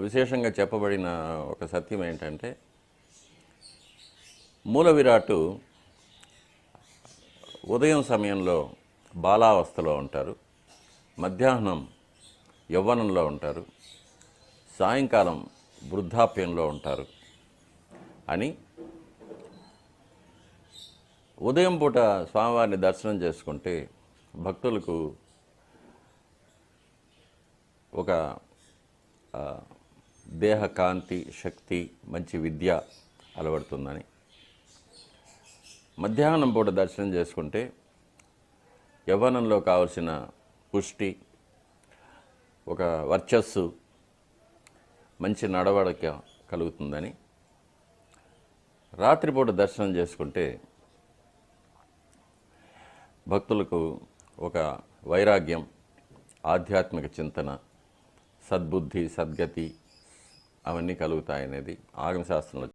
విశేషంగా చెప్పబడిన ఒక సత్యం ఏంటంటే, మూల విరాట్టు ఉదయం సమయంలో బాలావస్థలో ఉంటారు, మధ్యాహ్నం యవ్వనంలో ఉంటారు, సాయంకాలం వృద్ధాప్యంలో ఉంటారు అని ఉదయం పూట స్వామివారిని దర్శనం చేసుకుంటే భక్తులకు ఒక దేహ కాంతి, శక్తి, మంచి విద్య అలవడుతుందని, మధ్యాహ్నం పూట దర్శనం చేసుకుంటే యవ్వనంలో కావలసిన పుష్టి, ఒక వర్చస్సు, మంచి నడవడిక కలుగుతుందని, రాత్రిపూట దర్శనం చేసుకుంటే భక్తులకు ఒక వైరాగ్యం, ఆధ్యాత్మిక చింతన, సద్బుద్ధి, సద్గతి అవన్నీ కలుగుతాయనేది ఆగమశాస్త్రంలో